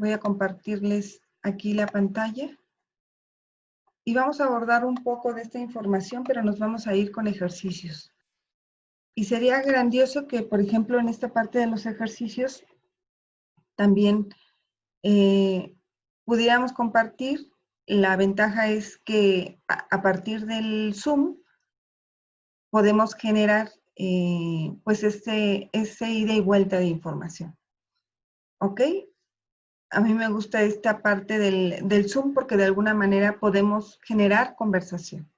Voy a compartirles aquí la pantalla. Y vamos a abordar un poco de esta información, pero nos vamos a ir con ejercicios. Y sería grandioso que, por ejemplo, en esta parte de los ejercicios, también pudiéramos compartir. La ventaja es que a partir del Zoom podemos generar pues ese ida y vuelta de información. ¿Ok? A mí me gusta esta parte del Zoom porque de alguna manera podemos generar conversación.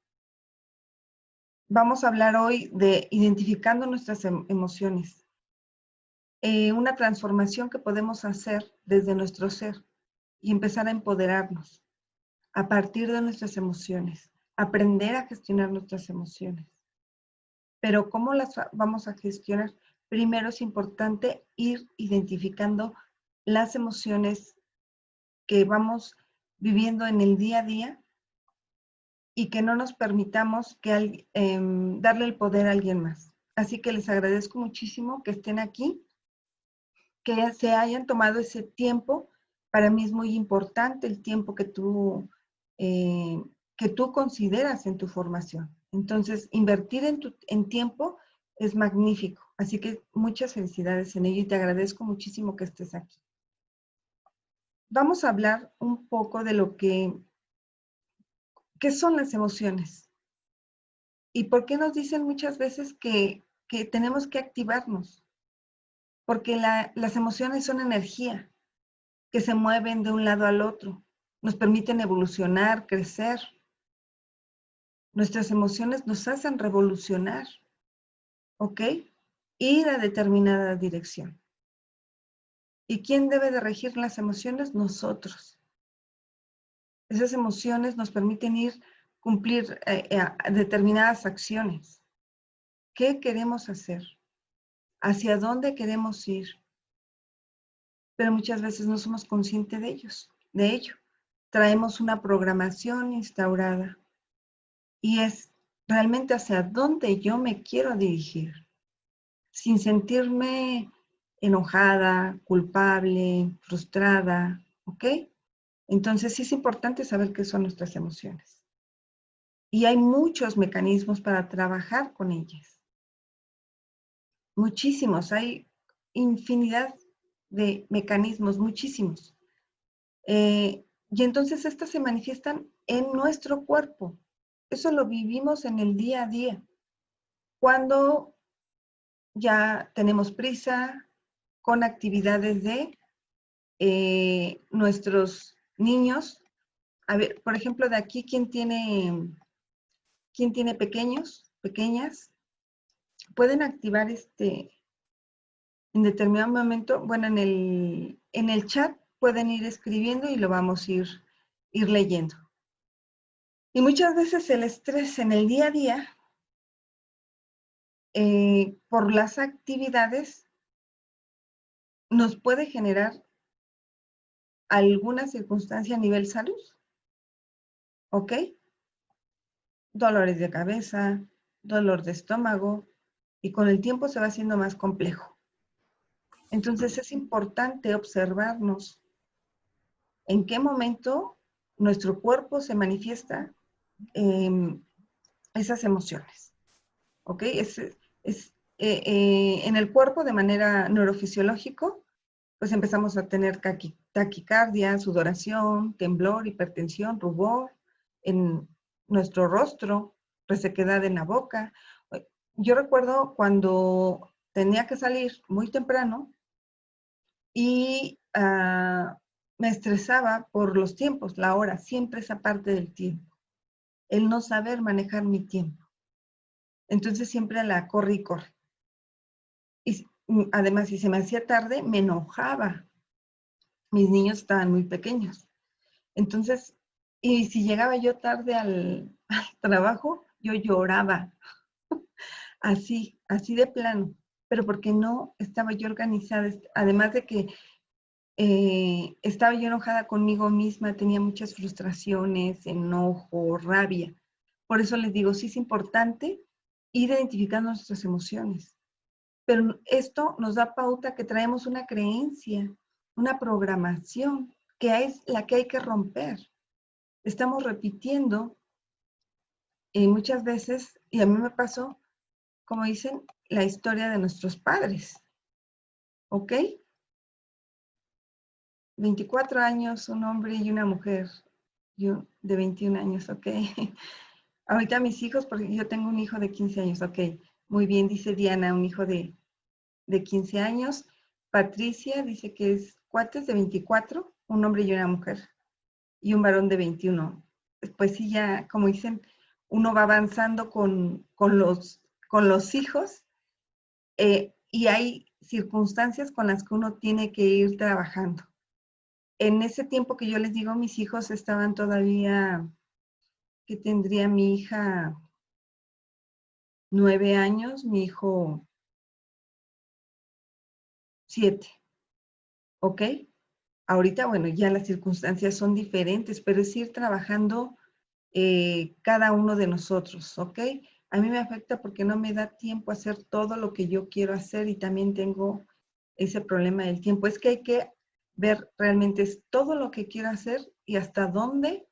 Vamos a hablar hoy de identificando nuestras emociones. Una transformación que podemos hacer desde nuestro ser y empezar a empoderarnos a partir de nuestras emociones, aprender a gestionar nuestras emociones. Pero ¿cómo las vamos a gestionar? Primero es importante ir identificando las emociones que vamos viviendo en el día a día y que no nos permitamos darle el poder a alguien más. Así que les agradezco muchísimo que estén aquí, que se hayan tomado ese tiempo. Para mí es muy importante el tiempo que tú consideras en tu formación. Entonces, invertir en tiempo es magnífico. Así que muchas felicidades en ello y te agradezco muchísimo que estés aquí. Vamos a hablar un poco de lo ¿qué son las emociones? ¿Y por qué nos dicen muchas veces que tenemos que activarnos? Porque las emociones son energía que se mueven de un lado al otro. Nos permiten evolucionar, crecer. Nuestras emociones nos hacen revolucionar, ¿ok? Ir a determinada dirección. ¿Y quién debe de regir las emociones? Nosotros. Esas emociones nos permiten cumplir determinadas acciones. ¿Qué queremos hacer? ¿Hacia dónde queremos ir? Pero muchas veces no somos conscientes de ello. Traemos una programación instaurada y es realmente hacia dónde yo me quiero dirigir, sin sentirme enojada, culpable, frustrada, ¿ok? Entonces sí es importante saber qué son nuestras emociones. Y hay muchos mecanismos para trabajar con ellas. Muchísimos, hay infinidad de mecanismos, muchísimos. Y entonces estas se manifiestan en nuestro cuerpo. Eso lo vivimos en el día a día. Cuando ya tenemos prisa con actividades de nuestros niños. A ver, por ejemplo, de aquí, ¿quién tiene pequeños, pequeñas? Pueden activar en determinado momento, bueno, en el chat pueden ir escribiendo y lo vamos a ir leyendo. Y muchas veces el estrés en el día a día, por las actividades, nos puede generar alguna circunstancia a nivel salud, ¿ok? Dolores de cabeza, dolor de estómago, y con el tiempo se va haciendo más complejo. Entonces es importante observarnos en qué momento nuestro cuerpo se manifiesta esas emociones, ¿ok? En el cuerpo de manera neurofisiológico, pues empezamos a tener taquicardia, sudoración, temblor, hipertensión, rubor en nuestro rostro, resequedad en la boca. Yo recuerdo cuando tenía que salir muy temprano y me estresaba por los tiempos, la hora, siempre esa parte del tiempo, el no saber manejar mi tiempo. Entonces siempre la corre y corre. Y además, si se me hacía tarde, me enojaba. Mis niños estaban muy pequeños. Entonces, y si llegaba yo tarde al trabajo, yo lloraba. Así de plano. Pero porque no estaba yo organizada. Además de que estaba yo enojada conmigo misma, tenía muchas frustraciones, enojo, rabia. Por eso les digo, sí es importante ir identificando nuestras emociones. Pero esto nos da pauta que traemos una creencia una programación que es la que hay que romper. Estamos repitiendo muchas veces, y a mí me pasó, como dicen, la historia de nuestros padres, ¿ok? 24 años, un hombre y una mujer, yo de 21 años, ¿ok? Ahorita mis hijos, porque yo tengo un hijo de 15 años, ¿ok? Muy bien, dice Diana, un hijo de 15 años. Patricia dice que es cuates de 24, un hombre y una mujer, y un varón de 21. Pues sí, ya, como dicen, uno va avanzando con los hijos, y hay circunstancias con las que uno tiene que ir trabajando. En ese tiempo que yo les digo, mis hijos estaban todavía, que tendría mi hija 9 años, mi hijo 7, ¿ok? Ahorita, bueno, ya las circunstancias son diferentes, pero es ir trabajando cada uno de nosotros, ¿ok? A mí me afecta porque no me da tiempo a hacer todo lo que yo quiero hacer y también tengo ese problema del tiempo. Es que hay que ver realmente es todo lo que quiero hacer y hasta dónde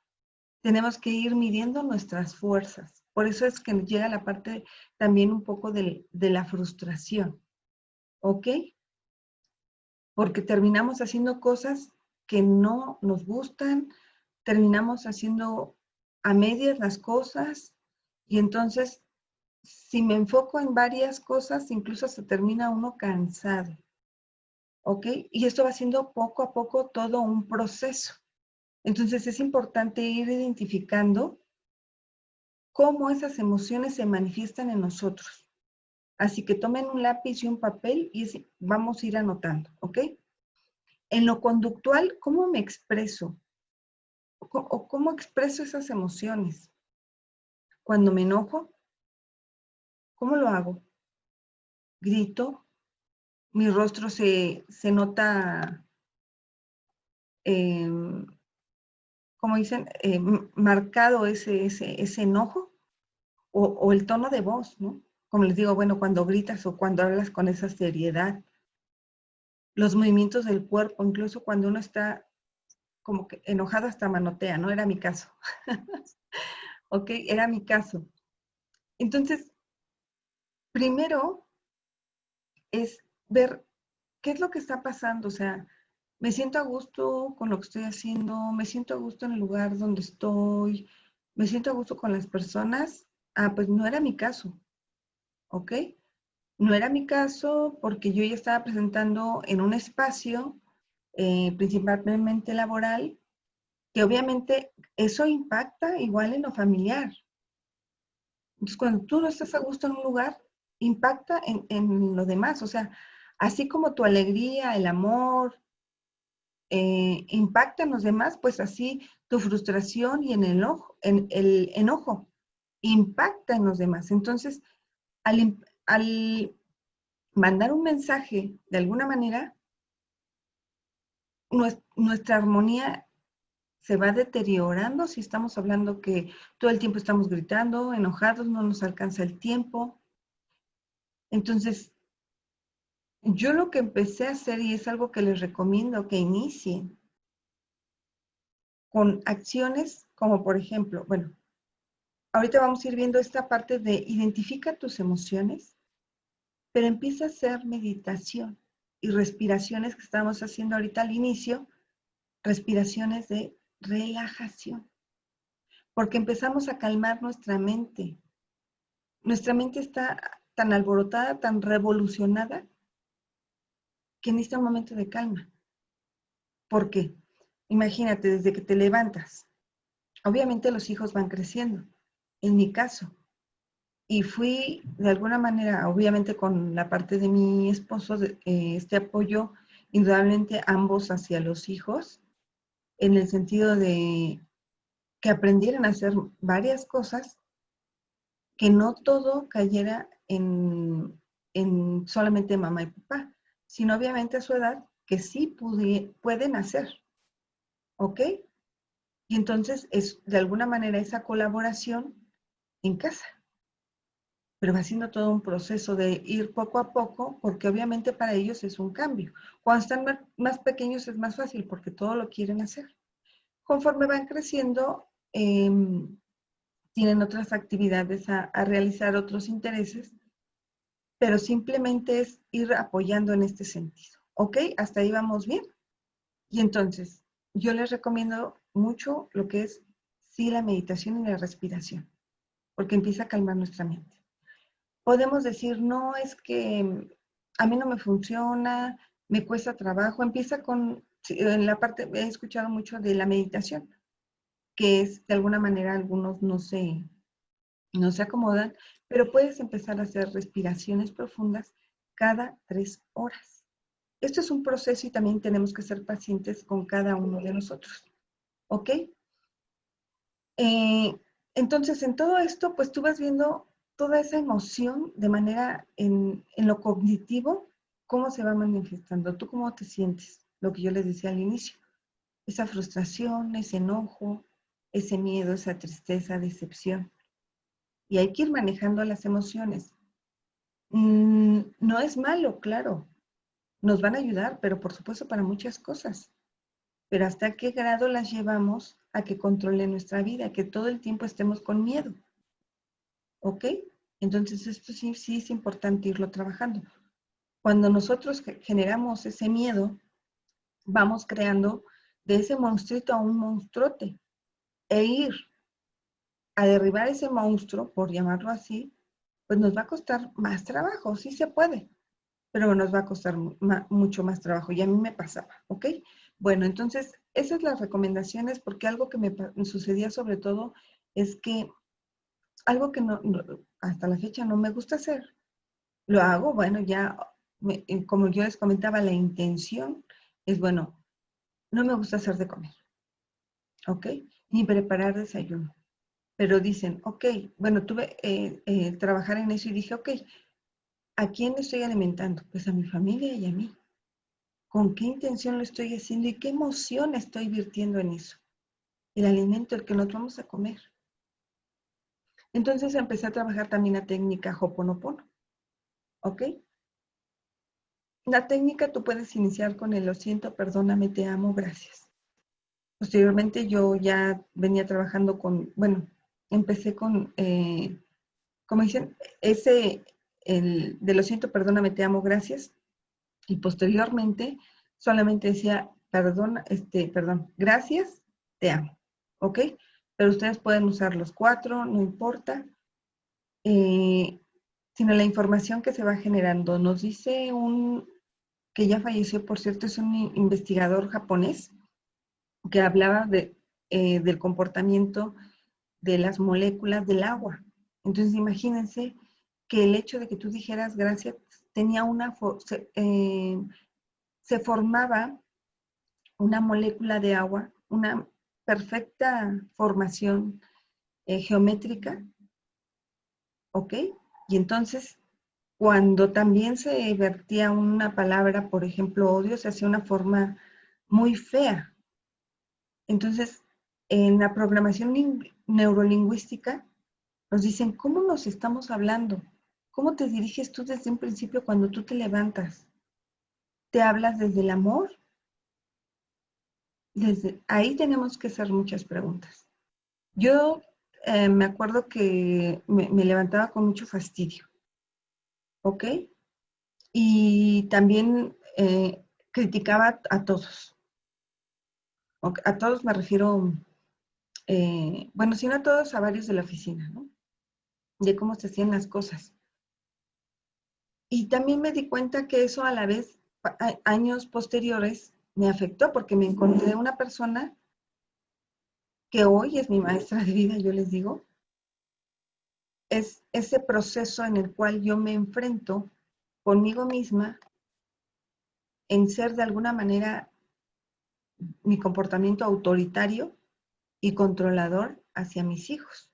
tenemos que ir midiendo nuestras fuerzas. Por eso es que llega la parte también un poco de la frustración, ¿ok? Porque terminamos haciendo cosas que no nos gustan, terminamos haciendo a medias las cosas y entonces si me enfoco en varias cosas, incluso se termina uno cansado, ¿ok? Y esto va siendo poco a poco todo un proceso. Entonces es importante ir identificando cómo esas emociones se manifiestan en nosotros. Así que tomen un lápiz y un papel y vamos a ir anotando, ¿ok? En lo conductual, ¿cómo me expreso? ¿O cómo expreso esas emociones? Cuando me enojo, ¿cómo lo hago? Grito, mi rostro se nota, eh, como dicen, marcado ese enojo o el tono de voz, ¿no? Como les digo, bueno, cuando gritas o cuando hablas con esa seriedad, los movimientos del cuerpo, incluso cuando uno está como que enojado hasta manotea, ¿no? Era mi caso. ¿Ok? Era mi caso. Entonces, primero es ver qué es lo que está pasando, o sea, me siento a gusto con lo que estoy haciendo, me siento a gusto en el lugar donde estoy, me siento a gusto con las personas. Ah, pues no era mi caso, ¿ok? No era mi caso porque yo ya estaba presentando en un espacio, principalmente laboral, que obviamente eso impacta igual en lo familiar. Entonces, cuando tú no estás a gusto en un lugar, impacta en lo demás. O sea, así como tu alegría, el amor, impacta en los demás, pues así tu frustración y en el enojo impacta en los demás. Entonces, al mandar un mensaje de alguna manera, nuestra armonía se va deteriorando si estamos hablando que todo el tiempo estamos gritando, enojados, no nos alcanza el tiempo. Entonces, yo lo que empecé a hacer, y es algo que les recomiendo que inicien, con acciones como por ejemplo, bueno, ahorita vamos a ir viendo esta parte de identifica tus emociones, pero empieza a hacer meditación y respiraciones que estamos haciendo ahorita al inicio, respiraciones de relajación, porque empezamos a calmar nuestra mente. Nuestra mente está tan alborotada, tan revolucionada, que necesita un momento de calma. ¿Por qué? Imagínate, desde que te levantas, obviamente los hijos van creciendo, en mi caso, y fui de alguna manera, obviamente con la parte de mi esposo, este apoyo indudablemente ambos hacia los hijos, en el sentido de que aprendieran a hacer varias cosas, que no todo cayera en solamente mamá y papá, sino obviamente a su edad que sí pueden hacer, ¿ok? Y entonces es de alguna manera esa colaboración en casa. pero va siendo todo un proceso de ir poco a poco, porque obviamente para ellos es un cambio. Cuando están más pequeños es más fácil porque todo lo quieren hacer. Conforme van creciendo, tienen otras actividades a realizar, otros intereses, pero simplemente es ir apoyando en este sentido. ¿Ok? Hasta ahí vamos bien. Y entonces, yo les recomiendo mucho lo que es, sí, la meditación y la respiración, porque empieza a calmar nuestra mente. Podemos decir, no, es que a mí no me funciona, me cuesta trabajo. Empieza con, en la parte, he escuchado mucho de la meditación, que es, de alguna manera, algunos no se acomodan, pero puedes empezar a hacer respiraciones profundas cada 3 horas. Esto es un proceso y también tenemos que ser pacientes con cada uno de nosotros. ¿Ok? Eh, entonces, en todo esto, pues tú vas viendo toda esa emoción de manera en lo cognitivo, cómo se va manifestando. ¿Tú cómo te sientes? Lo que yo les decía al inicio. Esa frustración, ese enojo, ese miedo, esa tristeza, decepción. Y hay que ir manejando las emociones. No es malo, claro. Nos van a ayudar, pero por supuesto para muchas cosas. Pero ¿hasta qué grado las llevamos a que controle nuestra vida? Que todo el tiempo estemos con miedo. ¿Ok? Entonces esto sí, sí es importante irlo trabajando. Cuando nosotros generamos ese miedo, vamos creando de ese monstruito a un monstruote. E ir a derribar ese monstruo, por llamarlo así, pues nos va a costar más trabajo. Sí se puede, pero nos va a costar mucho más trabajo. Y a mí me pasaba, ¿ok? Bueno, entonces, esas son las recomendaciones, porque algo que me sucedía sobre todo es que algo que hasta la fecha no me gusta hacer, lo hago, bueno, ya, como yo les comentaba, la intención es, bueno, no me gusta hacer de comer, ¿ok? Ni preparar desayuno. Pero dicen, ok, bueno, tuve trabajar en eso y dije, ok, ¿a quién estoy alimentando? Pues a mi familia y a mí. ¿Con qué intención lo estoy haciendo y qué emoción estoy virtiendo en eso? El alimento, el que nos vamos a comer. Entonces empecé a trabajar también la técnica Ho'oponopono, ¿ok? La técnica tú puedes iniciar con el lo siento, perdóname, te amo, gracias. Posteriormente yo ya venía trabajando con, bueno, empecé con, como dicen, el de lo siento, perdóname, te amo, gracias. Y posteriormente solamente decía, perdón, gracias, te amo, ¿ok? Pero ustedes pueden usar los 4, no importa, eh, sino la información que se va generando. Nos dice que ya falleció, por cierto, es un investigador japonés que hablaba del comportamiento de las moléculas del agua. Entonces, imagínense que el hecho de que tú dijeras gracias tenía se formaba una molécula de agua, una perfecta formación geométrica, ¿ok? Y entonces, cuando también se vertía una palabra, por ejemplo, odio, se hacía una forma muy fea. Entonces, en la programación neurolingüística, nos dicen, ¿cómo nos estamos hablando? ¿Cómo te diriges tú desde un principio cuando tú te levantas? ¿Te hablas desde el amor? Desde ahí tenemos que hacer muchas preguntas. Yo me acuerdo que me levantaba con mucho fastidio, ¿ok? Y también criticaba a todos. A todos me refiero, bueno, si no a todos, a varios de la oficina, ¿no? De cómo se hacían las cosas. Y también me di cuenta que eso a la vez, años posteriores, me afectó porque me encontré una persona que hoy es mi maestra de vida, yo les digo, es ese proceso en el cual yo me enfrento conmigo misma en ser de alguna manera mi comportamiento autoritario y controlador hacia mis hijos,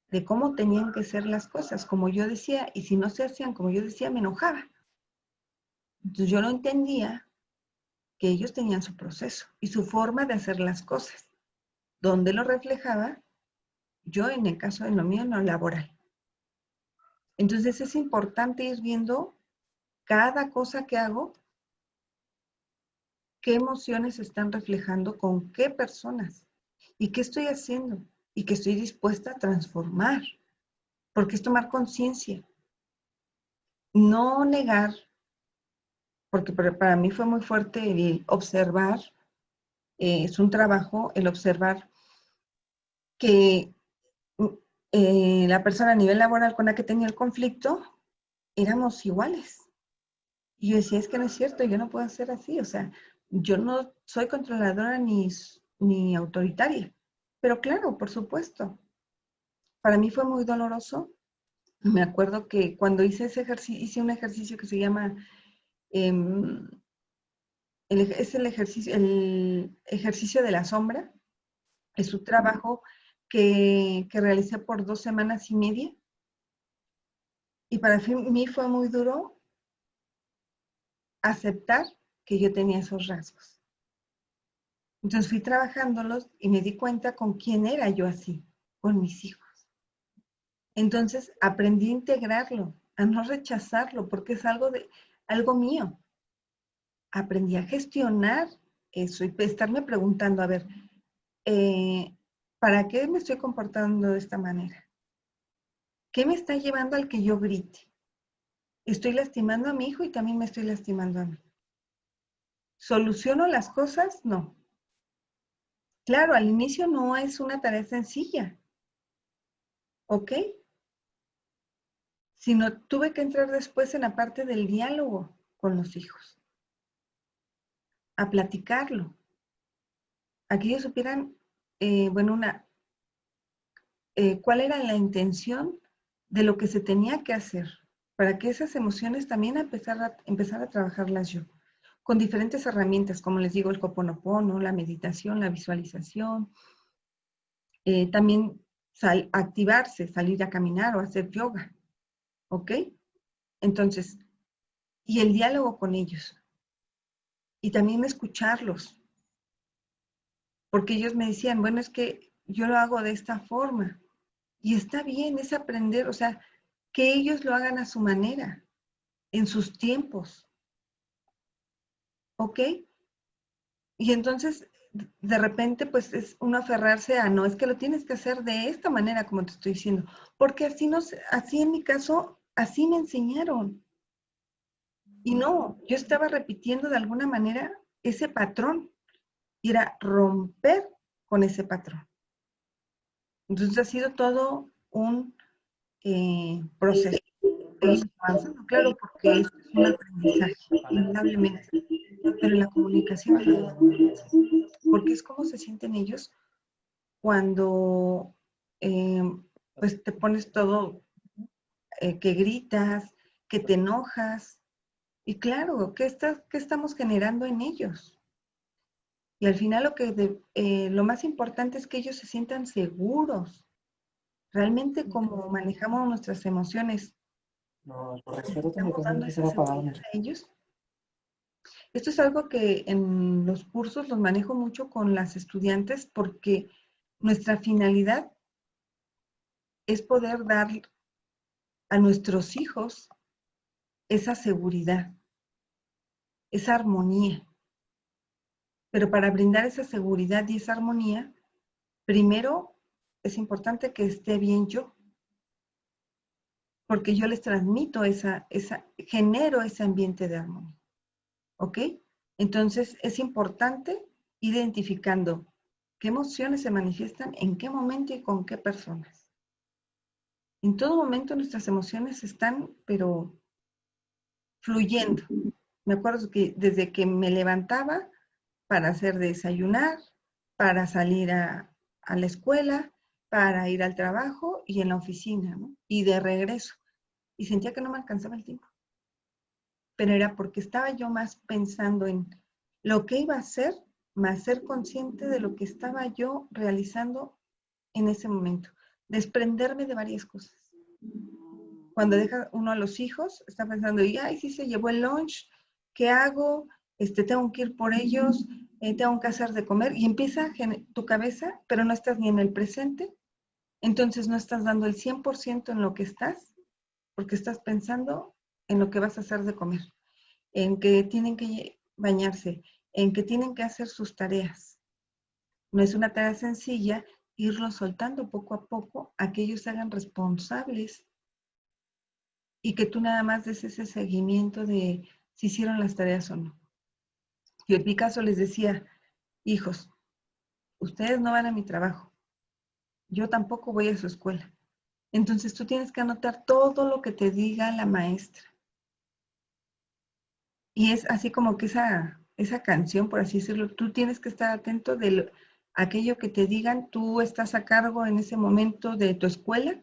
de cómo tenían que ser las cosas, como yo decía, y si no se hacían como yo decía, me enojaba. Entonces yo no entendía que ellos tenían su proceso y su forma de hacer las cosas, donde lo reflejaba yo en el caso de lo mío, no laboral. Entonces es importante ir viendo cada cosa que hago, qué emociones están reflejando con qué personas y qué estoy haciendo y que estoy dispuesta a transformar, porque es tomar conciencia, no negar, porque para mí fue muy fuerte el observar, es un trabajo el observar que la persona a nivel laboral con la que tenía el conflicto éramos iguales. Y yo decía, es que no es cierto, yo no puedo ser así, o sea, yo no soy controladora ni autoritaria. Pero claro, por supuesto, para mí fue muy doloroso. Me acuerdo que cuando hice ese ejercicio, hice un ejercicio que se llama, em, es el ejercicio de la sombra. Es un trabajo que realicé por 2 semanas y media. Y para mí fue muy duro aceptar que yo tenía esos rasgos. Entonces fui trabajándolos y me di cuenta con quién era yo así, con mis hijos. Entonces aprendí a integrarlo, a no rechazarlo, porque es algo mío. Aprendí a gestionar eso y estarme preguntando, a ver, eh, ¿para qué me estoy comportando de esta manera? ¿Qué me está llevando al que yo grite? Estoy lastimando a mi hijo y también me estoy lastimando a mí. ¿Soluciono las cosas? No. Claro, al inicio no es una tarea sencilla, ¿ok? Sino tuve que entrar después en la parte del diálogo con los hijos, a platicarlo, a que ellos supieran, bueno, cuál era la intención de lo que se tenía que hacer, para que esas emociones también empezar a trabajarlas yo, con diferentes herramientas, como les digo, el Ho'oponopono, la meditación, la visualización, también activarse, salir a caminar o hacer yoga, ¿ok? Entonces, y el diálogo con ellos, y también escucharlos, porque ellos me decían, bueno, es que yo lo hago de esta forma, y está bien, es aprender, o sea, que ellos lo hagan a su manera, en sus tiempos, ¿ok? Y entonces, de repente, pues es uno aferrarse a, no, es que lo tienes que hacer de esta manera, como te estoy diciendo, porque así, no, así en mi caso, así me enseñaron. Y no, yo estaba repitiendo de alguna manera ese patrón, y era romper con ese patrón. Entonces ha sido todo un proceso. Seguimos avanzando, claro, porque esto es un aprendizaje, indudablemente, pero la comunicación ayuda mucho, porque es como se sienten ellos cuando pues te pones todo, que gritas, que te enojas, y claro, ¿qué estamos generando en ellos? Y al final lo más importante es que ellos se sientan seguros, realmente como manejamos nuestras emociones. No, por respeto te Estamos dando que se esa va a apagar. seguridad a ellos. Esto es algo que en los cursos los manejo mucho con las estudiantes porque nuestra finalidad es poder dar a nuestros hijos esa seguridad, esa armonía. Pero para brindar esa seguridad y esa armonía, primero es importante que esté bien yo, porque yo les transmito genero ese ambiente de armonía. ¿Ok? Entonces es importante ir identificando qué emociones se manifiestan, en qué momento y con qué personas. En todo momento nuestras emociones están, pero fluyendo. Me acuerdo que desde que me levantaba para hacer desayunar, para salir a la escuela, para ir al trabajo y en la oficina, ¿no? Y de regreso. Y sentía que no me alcanzaba el tiempo. Pero era porque estaba yo más pensando en lo que iba a hacer, más ser consciente de lo que estaba yo realizando en ese momento. Desprenderme de varias cosas. Cuando deja uno a los hijos, está pensando, y ay, sí se llevó el lunch, ¿qué hago? Tengo que ir por ellos, tengo que hacer de comer, y empieza tu cabeza, pero no estás ni en el presente, entonces no estás dando el 100% en lo que estás, porque estás pensando en lo que vas a hacer de comer, en que tienen que bañarse, en que tienen que hacer sus tareas. No es una tarea sencilla irlos soltando poco a poco a que ellos se hagan responsables y que tú nada más des ese seguimiento de si hicieron las tareas o no. Yo en mi caso les decía, hijos, ustedes no van a mi trabajo, yo tampoco voy a su escuela. Entonces tú tienes que anotar todo lo que te diga la maestra. Y es así como que esa canción, por así decirlo, tú tienes que estar atento de aquello que te digan, tú estás a cargo en ese momento de tu escuela,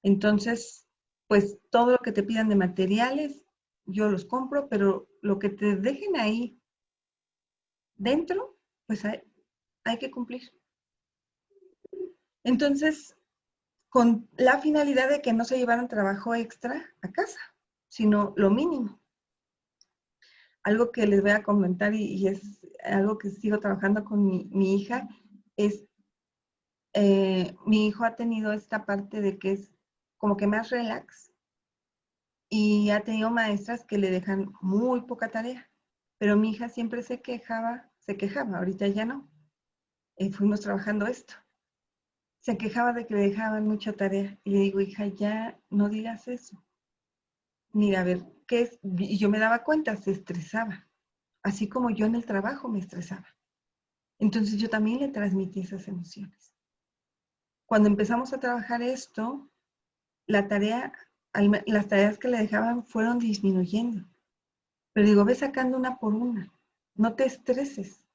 entonces, pues todo lo que te pidan de materiales, yo los compro, pero lo que te dejen ahí dentro, pues hay que cumplir. Entonces, con la finalidad de que no se llevaran trabajo extra a casa, sino lo mínimo. Algo que les voy a comentar y es algo que sigo trabajando con mi hija, es mi hijo ha tenido esta parte de que es como que más relax y ha tenido maestras que le dejan muy poca tarea, pero mi hija siempre se quejaba, ahorita ya no, fuimos trabajando esto. Se quejaba de que le dejaban mucha tarea y le digo, hija, ya no digas eso. Mira, a ver, ¿qué es? Y yo me daba cuenta, se estresaba, así como yo en el trabajo me estresaba. Entonces yo también le transmití esas emociones. Cuando empezamos a trabajar esto, las tareas que le dejaban fueron disminuyendo. Pero digo, ve sacando una por una, no te estreses.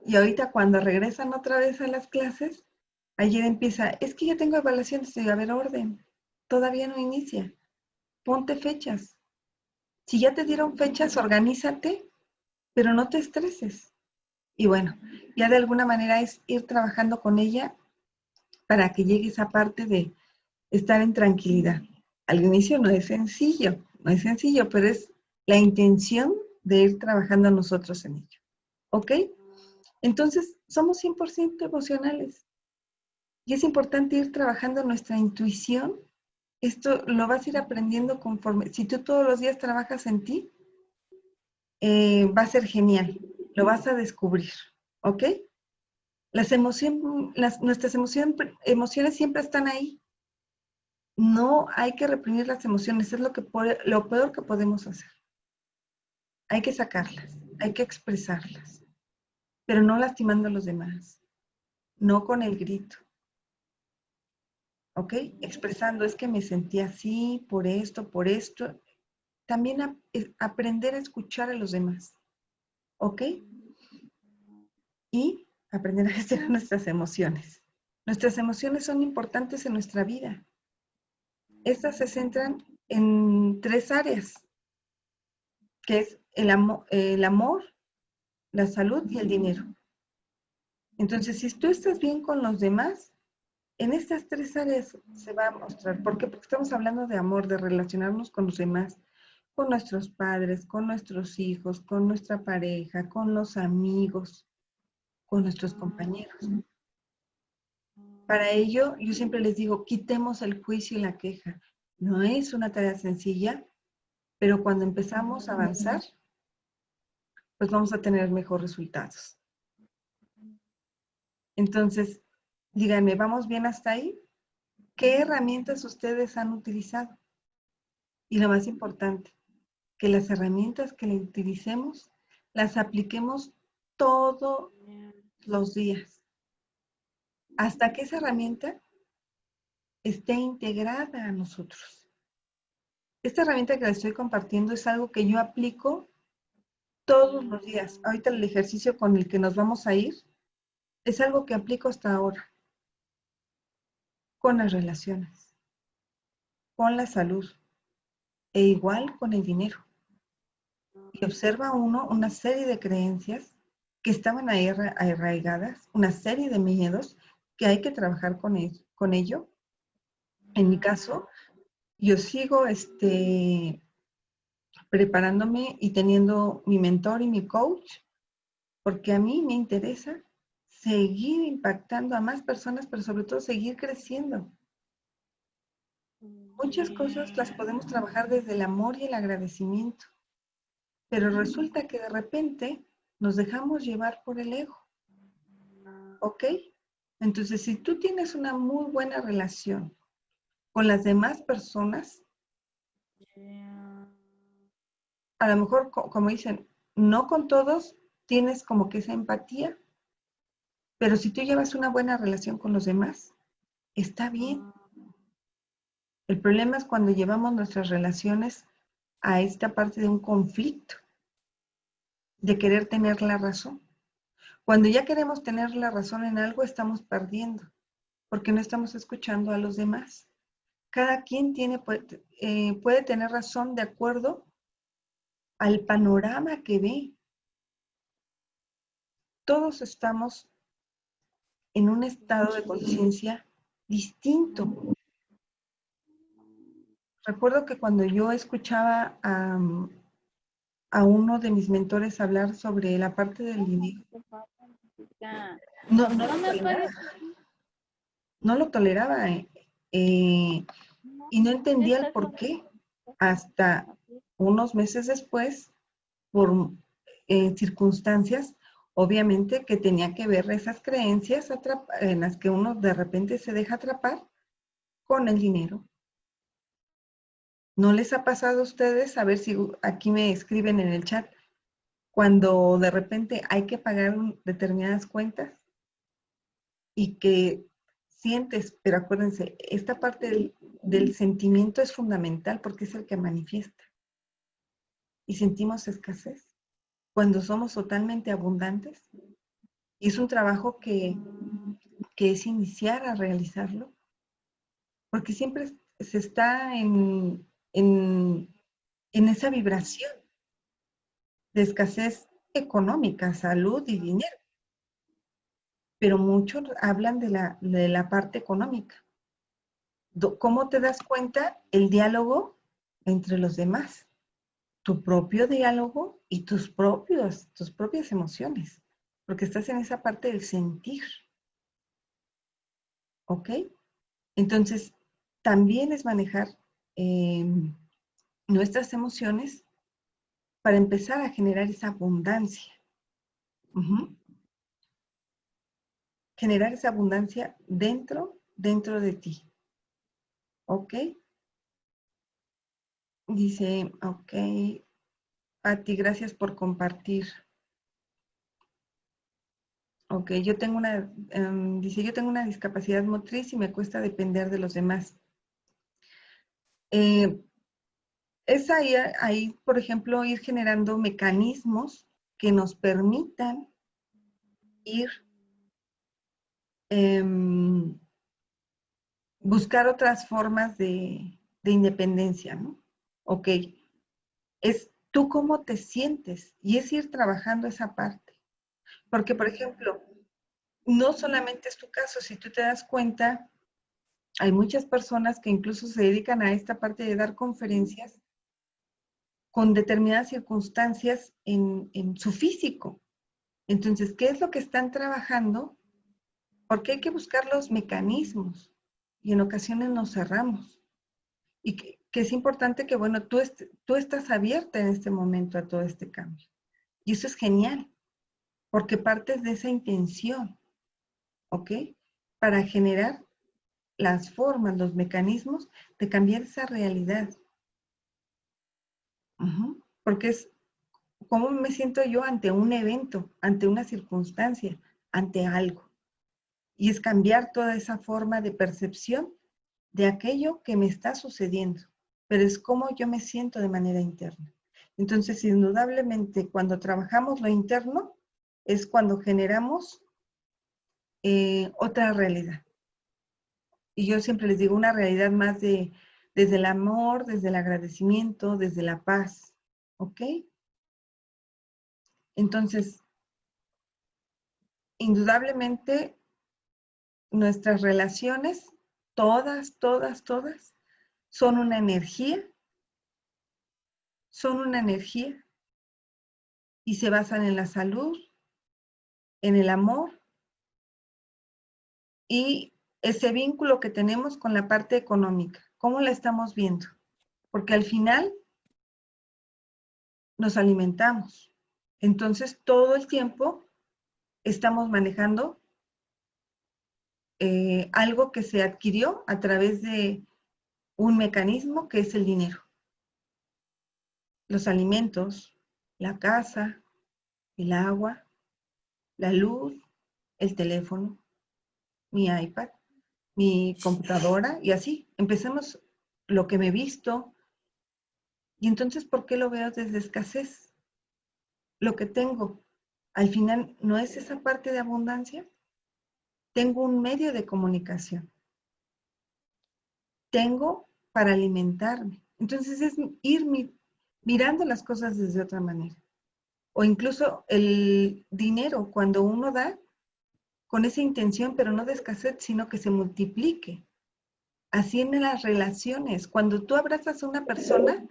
Y ahorita cuando regresan otra vez a las clases, ayer empieza, es que ya tengo evaluaciones, digo, a ver, orden, todavía no inicia, ponte fechas. Si ya te dieron fechas, organízate, pero no te estreses. Y bueno, ya de alguna manera es ir trabajando con ella para que llegue esa parte de estar en tranquilidad. Al inicio no es sencillo, pero es la intención de ir trabajando nosotros en ello. ¿Ok? Entonces, somos 100% emocionales y es importante ir trabajando nuestra intuición. Esto lo vas a ir aprendiendo conforme, si tú todos los días trabajas en ti, va a ser genial, lo vas a descubrir, ¿ok? Nuestras emociones siempre están ahí. No hay que reprimir las emociones, es lo peor que podemos hacer. Hay que sacarlas, hay que expresarlas, pero no lastimando a los demás, no con el grito, ¿ok? Expresando, es que me sentí así, por esto, por esto. También aprender a escuchar a los demás, ¿ok? Y aprender a gestionar nuestras emociones. Nuestras emociones son importantes en nuestra vida. Estas se centran en 3 áreas, que es el amor, la salud y el dinero. Entonces, si tú estás bien con los demás, en estas 3 áreas se va a mostrar. ¿Por qué? Porque estamos hablando de amor, de relacionarnos con los demás, con nuestros padres, con nuestros hijos, con nuestra pareja, con los amigos, con nuestros compañeros. Para ello, yo siempre les digo, quitemos el juicio y la queja. No es una tarea sencilla, pero cuando empezamos a avanzar, pues vamos a tener mejores resultados. Entonces, díganme, ¿vamos bien hasta ahí? ¿Qué herramientas ustedes han utilizado? Y lo más importante, que las herramientas que le utilicemos las apliquemos todos los días, hasta que esa herramienta esté integrada a nosotros. Esta herramienta que les estoy compartiendo es algo que yo aplico todos los días. Ahorita el ejercicio con el que nos vamos a ir es algo que aplico hasta ahora, con las relaciones, con la salud e igual con el dinero. Y observa uno una serie de creencias que estaban ahí arraigadas, una serie de miedos que hay que trabajar con ello. En mi caso, yo sigo preparándome y teniendo mi mentor y mi coach, porque a mí me interesa seguir impactando a más personas, pero sobre todo seguir creciendo. Muchas cosas las podemos trabajar desde el amor y el agradecimiento, pero resulta que de repente nos dejamos llevar por el ego, ¿ok? Entonces, si tú tienes una muy buena relación con las demás personas, a lo mejor, como dicen, no con todos tienes como que esa empatía, pero si tú llevas una buena relación con los demás, está bien. El problema es cuando llevamos nuestras relaciones a esta parte de un conflicto, de querer tener la razón. Cuando ya queremos tener la razón en algo, estamos perdiendo, porque no estamos escuchando a los demás. Cada quien puede tener razón de acuerdo al panorama que ve. Todos estamos en un estado de conciencia distinto. Recuerdo que cuando yo escuchaba a uno de mis mentores hablar sobre la parte del dinero, no lo toleraba, no lo toleraba, y no entendía el por qué. Hasta unos meses después, por circunstancias, obviamente, que tenía que ver esas creencias en las que uno de repente se deja atrapar con el dinero. ¿No les ha pasado a ustedes? A ver si aquí me escriben en el chat, cuando de repente hay que pagar determinadas cuentas y que sientes, pero acuérdense, esta parte del sentimiento es fundamental porque es el que manifiesta. Y sentimos escasez cuando somos totalmente abundantes. Y es un trabajo que es iniciar a realizarlo, porque siempre se está en esa vibración de escasez económica, salud y dinero. Pero muchos hablan de la parte económica. ¿Cómo te das cuenta? El diálogo entre los demás, tu propio diálogo y tus propias emociones, porque estás en esa parte del sentir, ¿ok? Entonces, también es manejar eh, nuestras emociones para empezar a generar esa abundancia. Uh-huh. Generar esa abundancia dentro de ti. ¿Ok? Dice, ok, Pati, gracias por compartir. Ok, dice, yo tengo una discapacidad motriz y me cuesta depender de los demás. Es ahí, por ejemplo, ir generando mecanismos que nos permitan ir buscar otras formas de independencia, ¿no? Ok, es tú cómo te sientes y es ir trabajando esa parte. Porque, por ejemplo, no solamente es tu caso, si tú te das cuenta, hay muchas personas que incluso se dedican a esta parte de dar conferencias con determinadas circunstancias en su físico. Entonces, ¿qué es lo que están trabajando? Porque hay que buscar los mecanismos y en ocasiones nos cerramos. Y que es importante que, bueno, tú estás abierta en este momento a todo este cambio. Y eso es genial, porque partes de esa intención, ¿ok? Para generar las formas, los mecanismos de cambiar esa realidad. Porque es cómo me siento yo ante un evento, ante una circunstancia, ante algo. Y es cambiar toda esa forma de percepción de aquello que me está sucediendo, pero es cómo yo me siento de manera interna. Entonces, indudablemente, cuando trabajamos lo interno, es cuando generamos otra realidad. Y yo siempre les digo una realidad más desde el amor, desde el agradecimiento, desde la paz, ¿ok? Entonces, indudablemente, nuestras relaciones, todas, son una energía y se basan en la salud, en el amor y ese vínculo que tenemos con la parte económica, ¿Cómo la estamos viendo? Porque al final nos alimentamos. Entonces, todo el tiempo estamos manejando algo que se adquirió a través de un mecanismo que es el dinero. Los alimentos, la casa, el agua, la luz, el teléfono, mi iPad, mi computadora y así. Empecemos lo que me he visto. Y entonces, ¿por qué lo veo desde escasez? Lo que tengo, al final, ¿no es esa parte de abundancia? Tengo un medio de comunicación. Tengo para alimentarme. Entonces es ir mirando las cosas desde otra manera. O incluso el dinero, cuando uno da con esa intención, pero no de escasez, sino que se multiplique. Así en las relaciones, cuando tú abrazas a una persona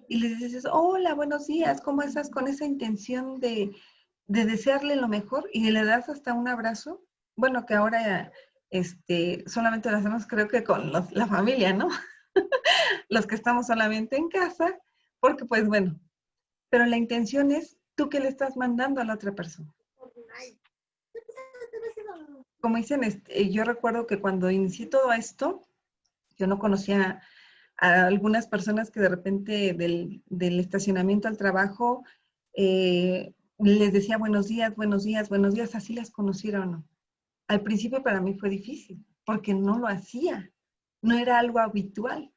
y le dices, hola, buenos días, ¿cómo estás? Con esa intención de desearle lo mejor y le das hasta un abrazo. Bueno, que ahora solamente lo hacemos creo que con la familia, ¿no? Los que estamos solamente en casa, porque pues bueno, pero la intención es tú que le estás mandando a la otra persona. Como dicen, yo recuerdo que cuando inicié todo esto, yo no conocía a algunas personas que de repente del estacionamiento al trabajo les decía buenos días, buenos días, buenos días, así las conocieron, ¿no? Al principio para mí fue difícil, porque no lo hacía, no era algo habitual.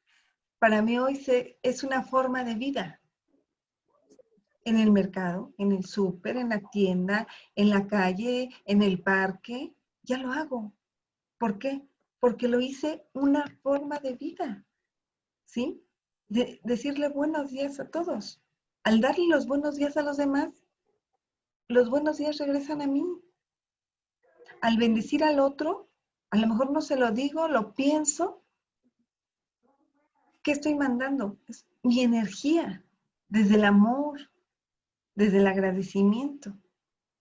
Para mí hoy es una forma de vida. En el mercado, en el súper, en la tienda, en la calle, en el parque, ya lo hago. ¿Por qué? Porque lo hice una forma de vida, ¿sí? De decirle buenos días a todos. Al darle los buenos días a los demás, los buenos días regresan a mí. Al bendecir al otro, a lo mejor no se lo digo, lo pienso. ¿Qué estoy mandando? Es mi energía, desde el amor, desde el agradecimiento,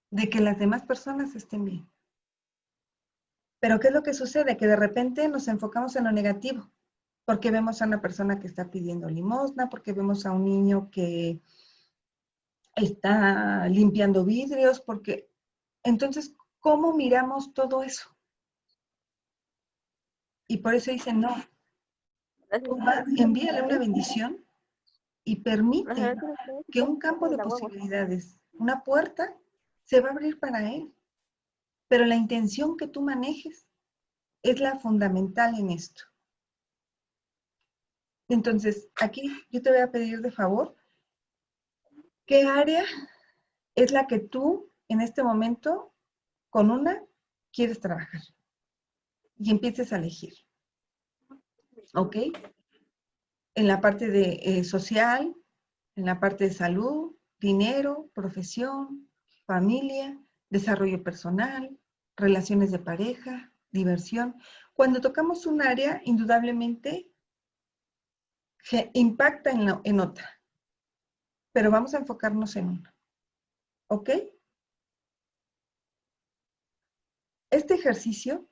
de que las demás personas estén bien. Pero ¿qué es lo que sucede? Que de repente nos enfocamos en lo negativo, porque vemos a una persona que está pidiendo limosna, porque vemos a un niño que está limpiando vidrios, porque entonces, ¿cómo miramos todo eso? Y por eso dicen, no, tú envíale una bendición y permite que un campo de posibilidades, una puerta, se va a abrir para él. Pero la intención que tú manejes es la fundamental en esto. Entonces, aquí yo te voy a pedir de favor, ¿qué área es la que tú en este momento con una quieres trabajar? Y empieces a elegir, ¿ok? En la parte de social, en la parte de salud, dinero, profesión, familia, desarrollo personal, relaciones de pareja, diversión. Cuando tocamos un área, indudablemente impacta en otra, pero vamos a enfocarnos en una, ¿ok? Este ejercicio,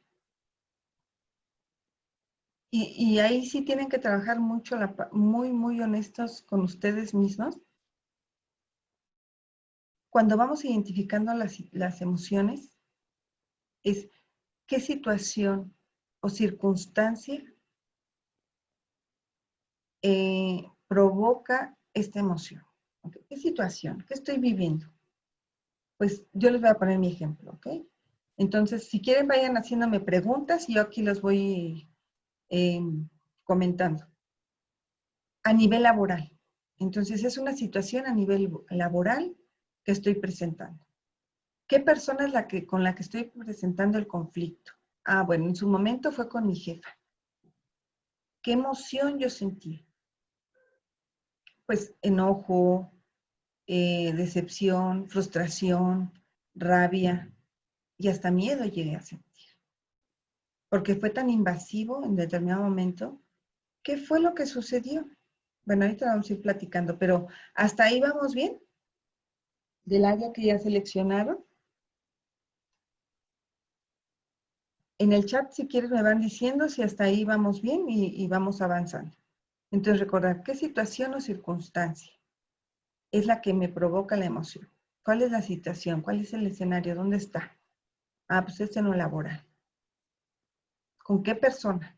y ahí sí tienen que trabajar mucho, muy, muy honestos con ustedes mismos. Cuando vamos identificando las emociones, es qué situación o circunstancia provoca esta emoción. ¿Okay? ¿Qué situación? ¿Qué estoy viviendo? Pues yo les voy a poner mi ejemplo, ¿ok? Entonces, si quieren, vayan haciéndome preguntas y yo aquí los voy comentando. A nivel laboral. Entonces, es una situación a nivel laboral que estoy presentando. ¿Qué persona es con la que estoy presentando el conflicto? Ah, bueno, en su momento fue con mi jefa. ¿Qué emoción yo sentí? Pues enojo, decepción, frustración, rabia y hasta miedo llegué a sentir. Porque fue tan invasivo en determinado momento. ¿Qué fue lo que sucedió? Bueno, ahorita vamos a ir platicando, pero hasta ahí vamos bien. Del área que ya seleccionaron. En el chat, si quieres, me van diciendo si hasta ahí vamos bien y vamos avanzando. Entonces, recordar qué situación o circunstancia es la que me provoca la emoción. ¿Cuál es la situación? ¿Cuál es el escenario? ¿Dónde está? Ah, pues es en lo laboral. ¿Con qué persona?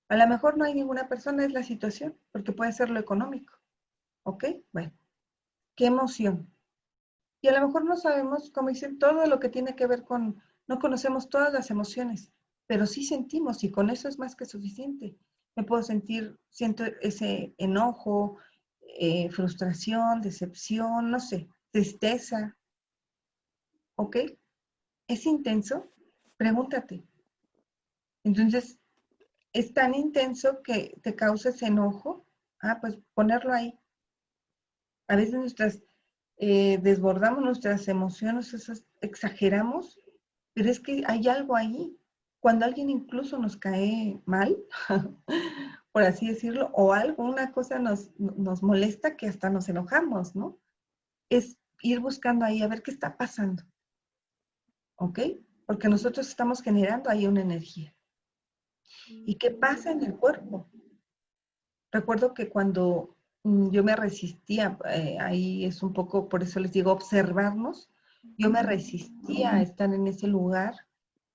A lo mejor no hay ninguna persona, es la situación, porque puede ser lo económico. ¿Ok? Bueno, ¿qué emoción? Y a lo mejor no sabemos, como dicen, todo lo que tiene que ver con, no conocemos todas las emociones, pero sí sentimos y con eso es más que suficiente. Me puedo sentir, siento ese enojo, frustración, decepción, no sé, tristeza, ¿ok? ¿Es intenso? Pregúntate. Entonces, ¿es tan intenso que te causa ese enojo? Ah, pues ponerlo ahí. A veces desbordamos nuestras emociones, exageramos, pero es que hay algo ahí. Cuando alguien incluso nos cae mal, por así decirlo, o algo, una cosa nos molesta que hasta nos enojamos, ¿no? Es ir buscando ahí a ver qué está pasando, ¿ok? Porque nosotros estamos generando ahí una energía. ¿Y qué pasa en el cuerpo? Recuerdo que cuando yo me resistía, ahí es un poco, por eso les digo, observarnos, yo me resistía a estar en ese lugar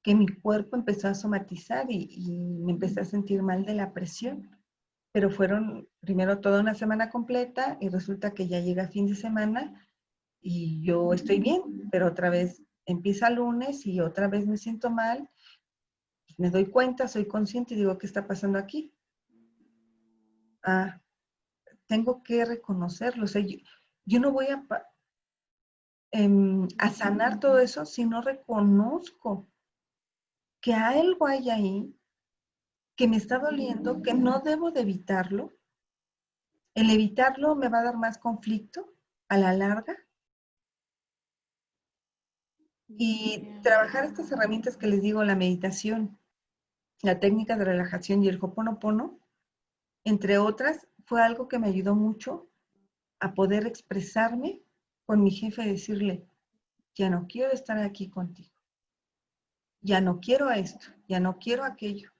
que mi cuerpo empezó a somatizar y me empecé a sentir mal de la presión. Pero fueron primero toda una semana completa y resulta que ya llega fin de semana y yo estoy bien, pero otra vez empieza lunes y otra vez me siento mal, me doy cuenta, soy consciente y digo, ¿qué está pasando aquí? Ah, tengo que reconocerlo. O sea, yo no voy a sanar todo eso si no reconozco que algo hay ahí que me está doliendo, que no debo de evitarlo. El evitarlo me va a dar más conflicto a la larga. Y trabajar estas herramientas que les digo, la meditación, la técnica de relajación y el Ho'oponopono, entre otras, fue algo que me ayudó mucho a poder expresarme con mi jefe y decirle, ya no quiero estar aquí contigo. Ya no quiero esto, ya no quiero aquello,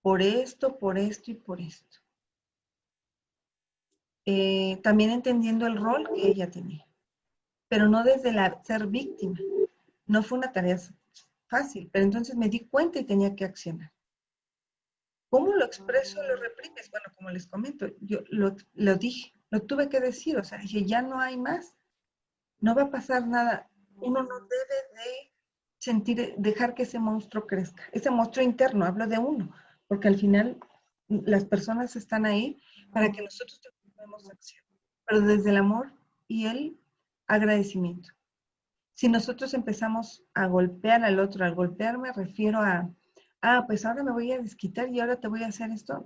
por esto y por esto. También entendiendo el rol que ella tenía, pero no desde la ser víctima. No fue una tarea fácil, pero entonces me di cuenta y tenía que accionar. ¿Cómo lo expreso o lo reprimes? Bueno, como les comento, yo lo dije, lo tuve que decir, o sea, dije, ya no hay más, no va a pasar nada. Uno no debe de sentir, dejar que ese monstruo crezca, ese monstruo interno, hablo de uno, porque al final las personas están ahí para que nosotros tomemos acción, pero desde el amor y el agradecimiento. Si nosotros empezamos a golpear al otro, al golpear me refiero pues ahora me voy a desquitar y ahora te voy a hacer esto,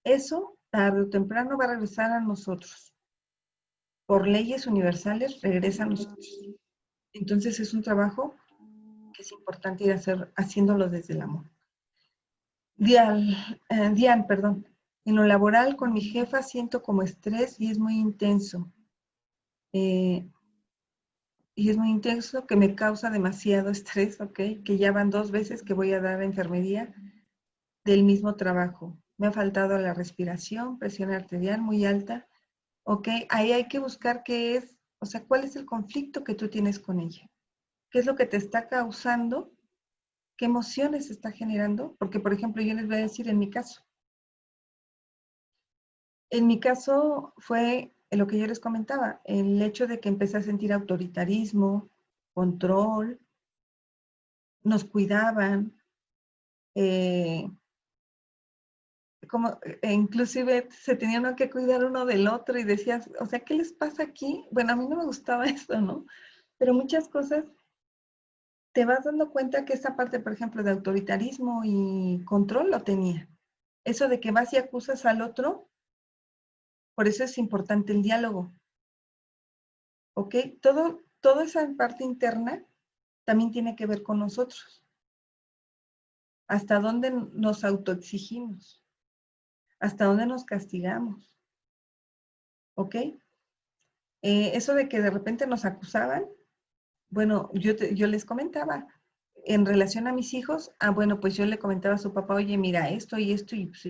eso tarde o temprano va a regresar a nosotros. Por leyes universales regresa a nosotros. Entonces es un trabajo que es importante ir haciéndolo desde el amor. Diane, perdón. En lo laboral con mi jefa siento como estrés y es muy intenso. Y es muy intenso que me causa demasiado estrés, ¿ok? Que ya van 2 veces que voy a dar enfermería del mismo trabajo. Me ha faltado la respiración, presión arterial muy alta, ¿ok? Ahí hay que buscar qué es, o sea, cuál es el conflicto que tú tienes con ella. ¿Qué es lo que te está causando? ¿Qué emociones está generando? Porque, por ejemplo, yo les voy a decir en mi caso. En mi caso fue lo que yo les comentaba, el hecho de que empecé a sentir autoritarismo, control, nos cuidaban, eh, como inclusive se tenía uno que cuidar uno del otro y decías, o sea, ¿qué les pasa aquí? Bueno, a mí no me gustaba eso, ¿no? Pero muchas cosas te vas dando cuenta que esa parte, por ejemplo, de autoritarismo y control lo tenía. Eso de que vas y acusas al otro, por eso es importante el diálogo, ¿ok? Toda esa parte interna también tiene que ver con nosotros. ¿Hasta dónde nos autoexigimos? ¿Hasta dónde nos castigamos? ¿Ok? Eso de que de repente nos acusaban, bueno, yo les comentaba, en relación a mis hijos, bueno, pues yo le comentaba a su papá, oye, mira, esto y esto, y pues,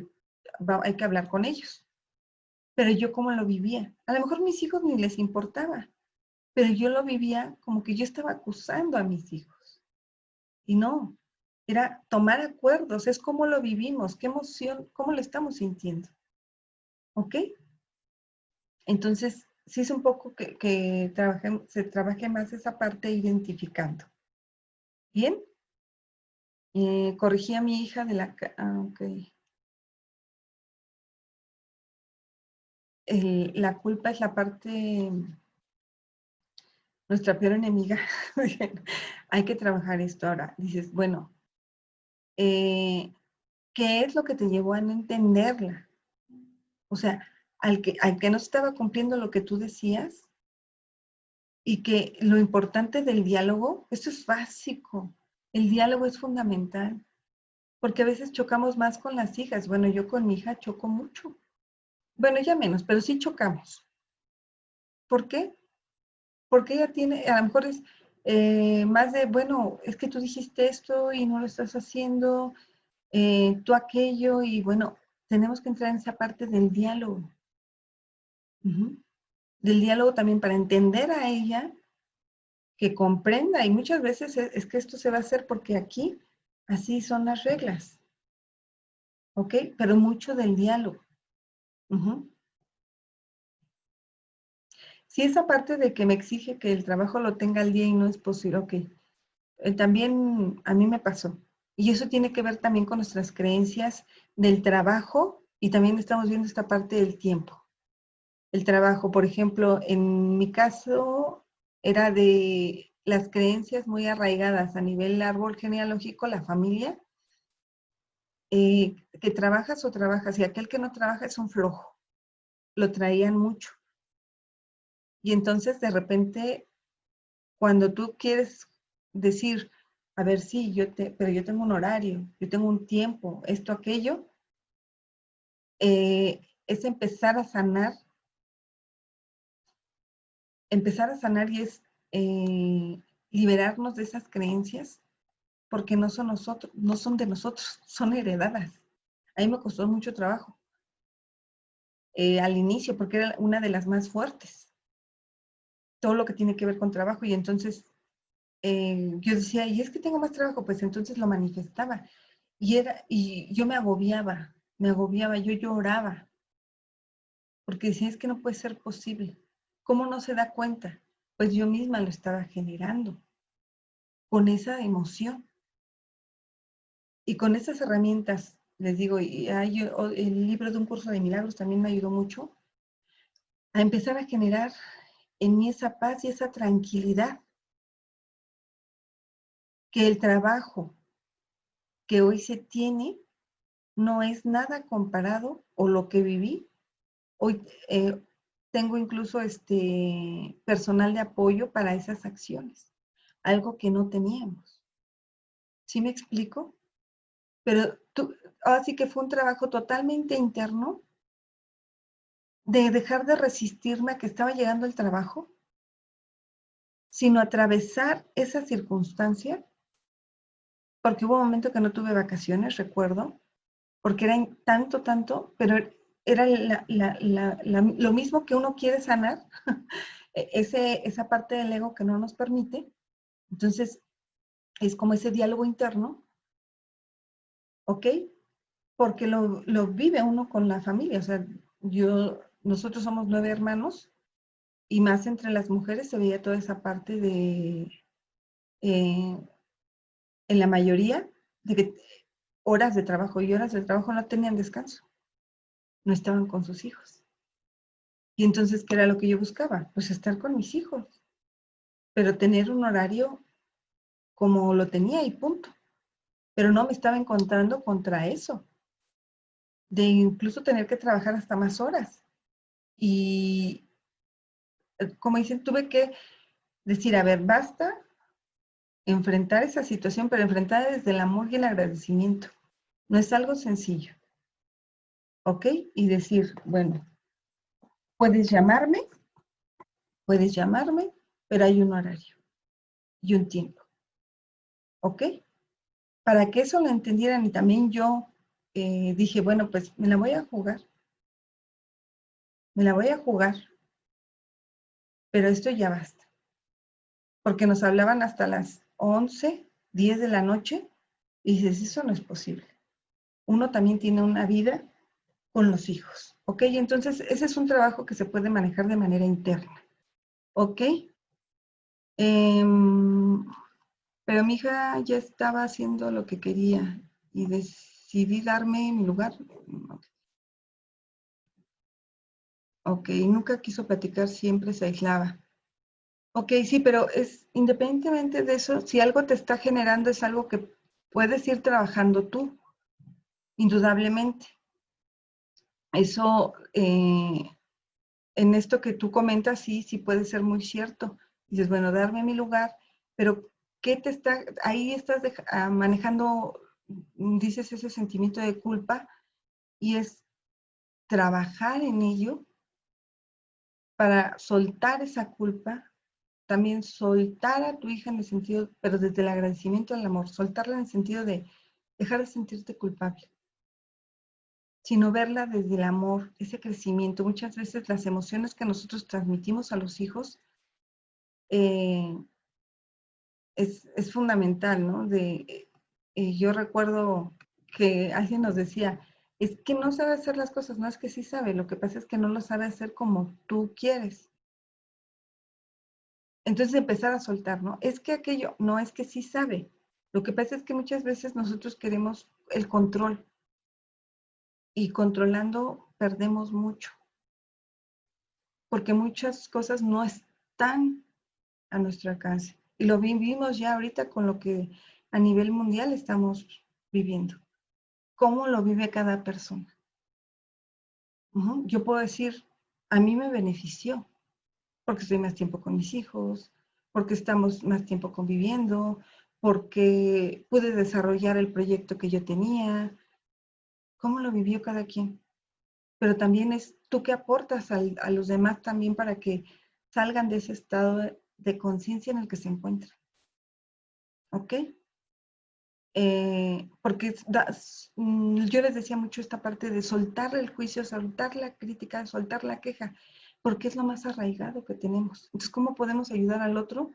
hay que hablar con ellos. Pero yo cómo lo vivía. A lo mejor mis hijos ni les importaba, pero yo lo vivía como que yo estaba acusando a mis hijos. Y no, era tomar acuerdos, es cómo lo vivimos, qué emoción, cómo lo estamos sintiendo. ¿Ok? Entonces, sí es un poco que se trabaje más esa parte identificando. ¿Bien? Corregí a mi hija de la... ok. La culpa es la parte, nuestra peor enemiga. Hay que trabajar esto ahora. Dices, bueno, ¿qué es lo que te llevó a no entenderla? O sea, al que no estaba cumpliendo lo que tú decías y que lo importante del diálogo, eso es básico. El diálogo es fundamental, porque a veces chocamos más con las hijas. Bueno, yo con mi hija choco mucho. Bueno, ya menos, pero sí chocamos. ¿Por qué? Porque ella tiene, a lo mejor es más de, bueno, es que tú dijiste esto y no lo estás haciendo, tú aquello, y bueno, tenemos que entrar en esa parte del diálogo. Del diálogo también para entender a ella, que comprenda, y muchas veces es que esto se va a hacer porque aquí así son las reglas, ¿ok? Pero mucho del diálogo. Si esa parte de que me exige que el trabajo lo tenga al día y no es posible, ok. También a mí me pasó. Y eso tiene que ver también con nuestras creencias del trabajo, y también estamos viendo esta parte del tiempo. El trabajo, por ejemplo, en mi caso era de las creencias muy arraigadas a nivel árbol genealógico, la familia, que trabajas o trabajas, y aquel que no trabaja es un flojo. Lo traían mucho. Y entonces de repente, cuando tú quieres decir, a ver, sí, pero yo tengo un horario, yo tengo un tiempo, esto, aquello, es empezar a sanar, y es liberarnos de esas creencias, porque no son nosotros, no son de nosotros, son heredadas. A mí me costó mucho trabajo al inicio, porque era una de las más fuertes, todo lo que tiene que ver con trabajo, y entonces yo decía, y es que tengo más trabajo, pues entonces lo manifestaba, y yo me agobiaba, yo lloraba, porque decía, es que no puede ser posible. ¿Cómo no se da cuenta? Pues yo misma lo estaba generando, con esa emoción. Y con esas herramientas, les digo, y el libro de Un Curso de Milagros también me ayudó mucho a empezar a generar en mí esa paz y esa tranquilidad, que el trabajo que hoy se tiene no es nada comparado, o lo que viví. Hoy tengo incluso personal de apoyo para esas acciones, algo que no teníamos. ¿Sí me explico? Pero ahora sí que fue un trabajo totalmente interno, de dejar de resistirme a que estaba llegando el trabajo, sino atravesar esa circunstancia, porque hubo un momento que no tuve vacaciones, recuerdo, porque era tanto, pero era lo mismo que uno quiere sanar, esa parte del ego que no nos permite. Entonces, es como ese diálogo interno, ¿ok? Porque lo vive uno con la familia. O sea, nosotros somos 9 hermanos, y más entre las mujeres se veía toda esa parte de, en la mayoría, de que horas de trabajo y horas de trabajo, no tenían descanso, no estaban con sus hijos. Y entonces, ¿qué era lo que yo buscaba? Pues estar con mis hijos, pero tener un horario como lo tenía y punto. Pero no me estaba encontrando contra eso, de incluso tener que trabajar hasta más horas. Y como dicen, tuve que decir, a ver, basta, enfrentar esa situación, pero enfrentar desde el amor y el agradecimiento. No es algo sencillo, ¿ok? Y decir, bueno, puedes llamarme, pero hay un horario y un tiempo. ¿ok? Para que eso lo entendieran y también yo dije, bueno, pues me la voy a jugar, me la voy a jugar, pero esto ya basta. Porque nos hablaban hasta las 11, 10 de la noche y dices, eso no es posible. Uno también tiene una vida con los hijos, ¿ok? Entonces, ese es un trabajo que se puede manejar de manera interna, ¿ok? Em, pero mi hija ya estaba haciendo lo que quería y decidí darme mi lugar. Ok, nunca quiso platicar, siempre se aislaba. Ok, sí, pero es independientemente de eso, si algo te está generando es algo que puedes ir trabajando tú, indudablemente. Eso, en esto que tú comentas, sí, sí puede ser muy cierto. Dices, bueno, darme mi lugar, pero ¿qué te está, ahí estás manejando, dices, ese sentimiento de culpa y es trabajar en ello para soltar esa culpa, también soltar a tu hija en el sentido, pero desde el agradecimiento al amor, soltarla en el sentido de dejar de sentirte culpable, sino verla desde el amor, ese crecimiento. Muchas veces las emociones que nosotros transmitimos a los hijos eh, es fundamental, ¿no? Yo recuerdo que alguien nos decía, es que no sabe hacer las cosas, no es que sí sabe, lo que pasa es que no lo sabe hacer como tú quieres. Entonces empezar a soltar, ¿no? Es que aquello, no es que sí sabe. Lo que pasa es que muchas veces nosotros queremos el control y controlando perdemos mucho, porque muchas cosas no están a nuestro alcance. Y lo vivimos ya ahorita con lo que a nivel mundial estamos viviendo. ¿Cómo lo vive cada persona? Yo puedo decir, a mí me benefició, porque estoy más tiempo con mis hijos, porque estamos más tiempo conviviendo, porque pude desarrollar el proyecto que yo tenía. ¿Cómo lo vivió cada quien? Pero también es tú que aportas a los demás también para que salgan de ese estado de conciencia en el que se encuentran. ¿Ok? Porque yo les decía mucho esta parte de soltar el juicio, soltar la crítica, soltar la queja, porque es lo más arraigado que tenemos. Entonces, ¿cómo podemos ayudar al otro?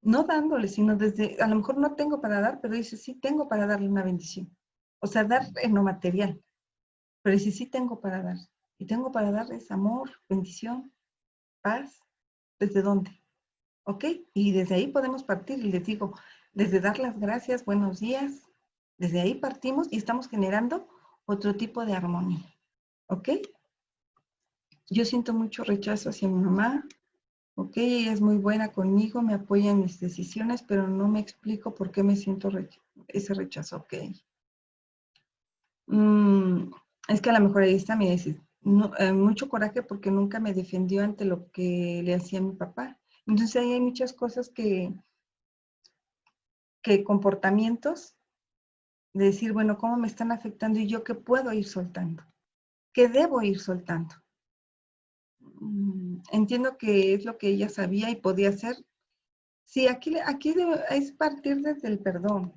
No dándole, sino desde, a lo mejor no tengo para dar, pero dice, sí tengo para darle una bendición. O sea, dar en lo material, pero dice, sí tengo para dar. Y tengo para darles amor, bendición, paz. ¿Desde dónde? ¿Ok? Y desde ahí podemos partir. Y les digo, desde dar las gracias, buenos días, desde ahí partimos y estamos generando otro tipo de armonía. ¿Ok? Yo siento mucho rechazo hacia mi mamá. Ok, ella es muy buena conmigo, me apoya en mis decisiones, pero no me explico por qué me siento ese rechazo. Ok. Mm, es que a lo mejor ahí está mi no, mucho coraje porque nunca me defendió ante lo que le hacía mi papá. Entonces ahí hay muchas cosas que comportamientos de decir, bueno, ¿cómo me están afectando y yo qué puedo ir soltando? ¿Qué debo ir soltando? Entiendo que es lo que ella sabía y podía hacer. Sí, aquí es partir desde el perdón.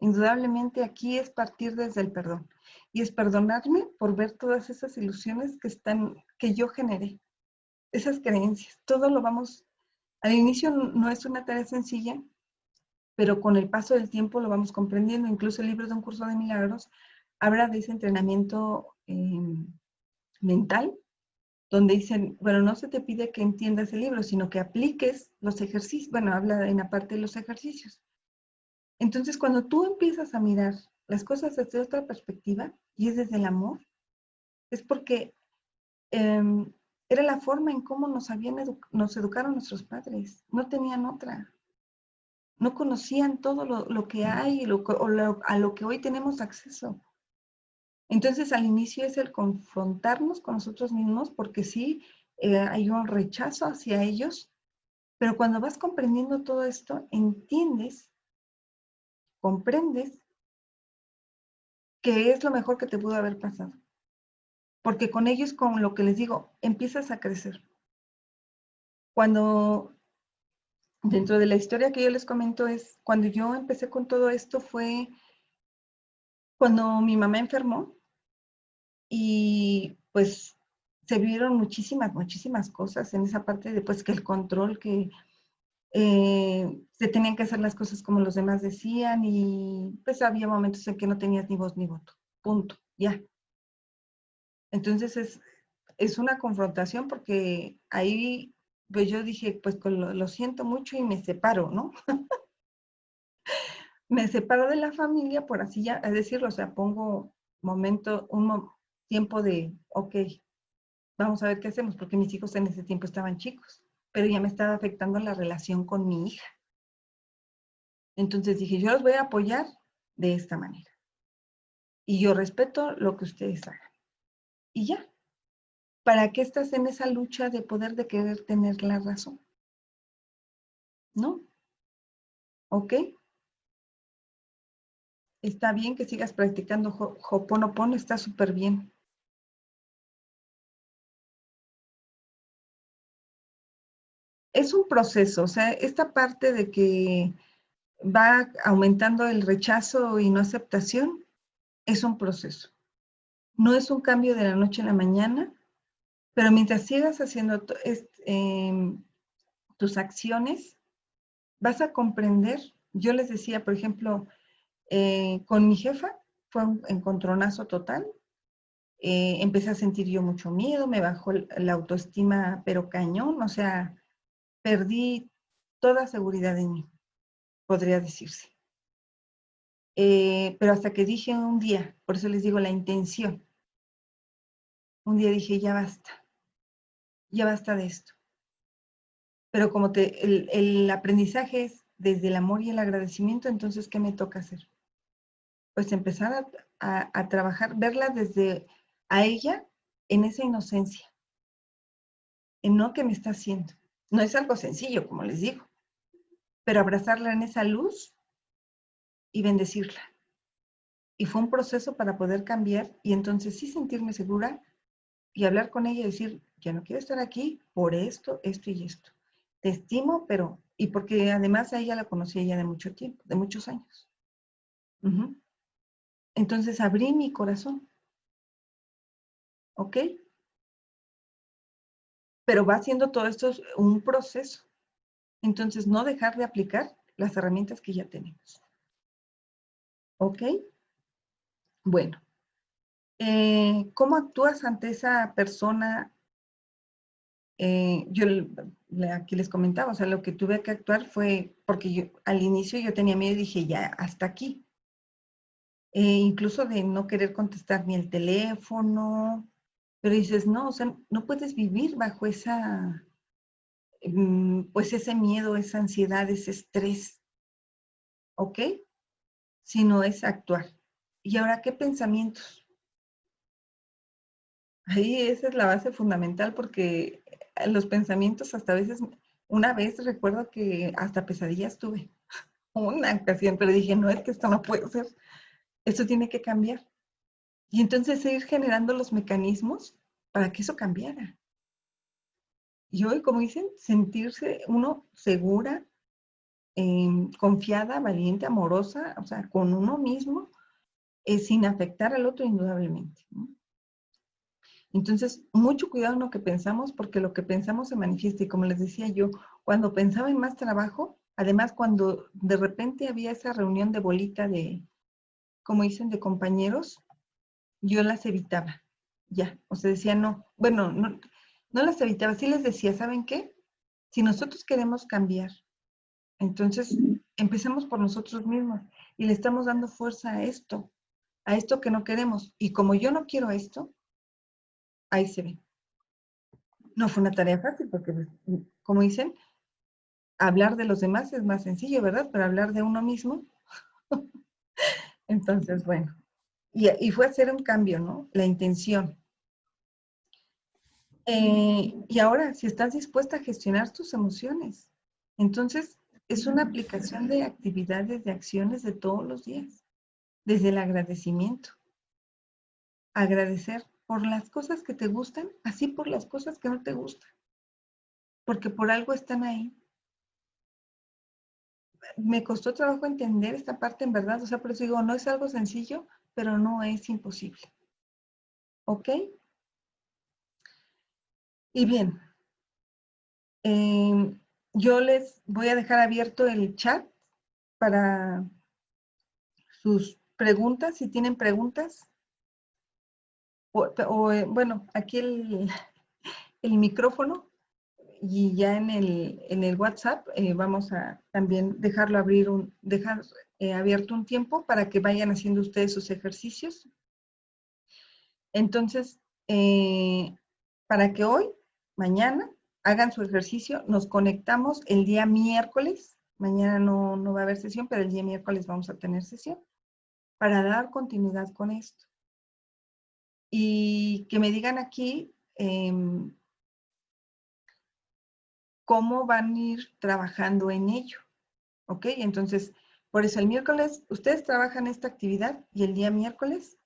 Indudablemente aquí es partir desde el perdón. Y es perdonarme por ver todas esas ilusiones que yo generé, esas creencias. Todo lo vamos, al inicio no es una tarea sencilla, pero con el paso del tiempo lo vamos comprendiendo. Incluso el libro de Un Curso de Milagros habla de ese entrenamiento mental, donde dicen, bueno, no se te pide que entiendas el libro, sino que apliques los ejercicios. Bueno, habla en la parte de los ejercicios. Entonces, cuando tú empiezas a mirar las cosas desde otra perspectiva, y es desde el amor, es porque eh, era la forma en cómo nos educaron nuestros padres. No tenían otra. No conocían todo lo que hay a lo que hoy tenemos acceso. Entonces, al inicio es el confrontarnos con nosotros mismos, porque sí, hay un rechazo hacia ellos, pero cuando vas comprendiendo todo esto, entiendes, comprendes que es lo mejor que te pudo haber pasado. Porque con ellos, con lo que les digo, empiezas a crecer. Cuando dentro de la historia que yo les comento es, cuando yo empecé con todo esto fue cuando mi mamá enfermó y pues se vieron muchísimas cosas en esa parte de pues que el control, que se tenían que hacer las cosas como los demás decían y pues había momentos en que no tenías ni voz ni voto, punto, ya. Entonces es una confrontación porque ahí pues yo dije, pues lo siento mucho y me separo, ¿no? Me separo de la familia, por así ya decirlo, o sea, pongo tiempo de, ok, vamos a ver qué hacemos, porque mis hijos en ese tiempo estaban chicos, pero ya me estaba afectando la relación con mi hija. Entonces dije, yo los voy a apoyar de esta manera. Y yo respeto lo que ustedes hagan. Y ya, ¿para qué estás en esa lucha de poder de querer tener la razón? ¿No? ¿Ok? Está bien que sigas practicando Ho'oponopono, está súper bien. Es un proceso, o sea, esta parte de que va aumentando el rechazo y no aceptación, es un proceso. No es un cambio de la noche a la mañana, pero mientras sigas haciendo tus acciones, vas a comprender. Yo les decía, por ejemplo, con mi jefa fue un encontronazo total. Empecé a sentir yo mucho miedo, me bajó la autoestima, pero cañón, o sea, perdí toda seguridad en mí, podría decirse. Pero hasta que dije un día, por eso les digo la intención, un día dije, ya basta de esto. Pero como el aprendizaje es desde el amor y el agradecimiento, entonces, ¿qué me toca hacer? Pues empezar a trabajar, verla desde a ella en esa inocencia, en no que me está haciendo. No es algo sencillo, como les digo, pero abrazarla en esa luz y bendecirla. Y fue un proceso para poder cambiar y entonces sí sentirme segura y hablar con ella y decir, ya no quiero estar aquí por esto, esto y esto. Te estimo, pero, y porque además a ella la conocí ya de mucho tiempo, de muchos años. Uh-huh. Entonces abrí mi corazón, ¿ok? Pero va siendo todo esto un proceso. Entonces no dejar de aplicar las herramientas que ya tenemos, ¿ok? Bueno, ¿cómo actúas ante esa persona? Yo aquí les comentaba, o sea, lo que tuve que actuar fue, porque yo al inicio yo tenía miedo y dije, ya, hasta aquí. Incluso de no querer contestar ni el teléfono, pero dices, no, o sea, no puedes vivir bajo esa, pues ese miedo, esa ansiedad, ese estrés, ¿ok? Sino es actuar. ¿Y ahora qué pensamientos? Ahí esa es la base fundamental porque los pensamientos hasta a veces, una vez recuerdo que hasta pesadillas tuve, una ocasión, pero dije, no, es que esto no puede ser, esto tiene que cambiar. Y entonces ir generando los mecanismos para que eso cambiara. Y hoy, como dicen, sentirse uno segura, confiada, valiente, amorosa, o sea, con uno mismo, sin afectar al otro indudablemente, ¿no? Entonces, mucho cuidado en lo que pensamos, porque lo que pensamos se manifiesta. Y como les decía yo, cuando pensaba en más trabajo, además cuando de repente había esa reunión de bolita de, como dicen, de compañeros, yo las evitaba. Ya, o sea, decía no. Bueno, no las evitaba, sí les decía, ¿saben qué? Si nosotros queremos cambiar, entonces empecemos por nosotros mismos y le estamos dando fuerza a esto que no queremos. Y como yo no quiero esto, ahí se ve. No fue una tarea fácil porque, pues, como dicen, hablar de los demás es más sencillo, ¿verdad? Pero hablar de uno mismo, entonces, bueno. Y fue hacer un cambio, ¿no? La intención. Y ahora, si estás dispuesta a gestionar tus emociones, entonces es una aplicación de actividades, de acciones de todos los días, desde el agradecimiento. Agradecer por las cosas que te gustan, así por las cosas que no te gustan, porque por algo están ahí. me costó trabajo entender esta parte en verdad, o sea, por eso digo, no es algo sencillo, pero no es imposible. ¿Ok? Y bien, yo les voy a dejar abierto el chat para sus preguntas, si tienen preguntas. Bueno, aquí el micrófono y ya en el WhatsApp vamos a también dejar abierto un tiempo para que vayan haciendo ustedes sus ejercicios. Entonces, para que hoy, mañana, hagan su ejercicio, nos conectamos el día miércoles. Mañana no va a haber sesión, pero el día miércoles vamos a tener sesión para dar continuidad con esto. Y que me digan aquí cómo van a ir trabajando en ello. ¿Ok? Entonces, por eso el miércoles, ustedes trabajan esta actividad y el día miércoles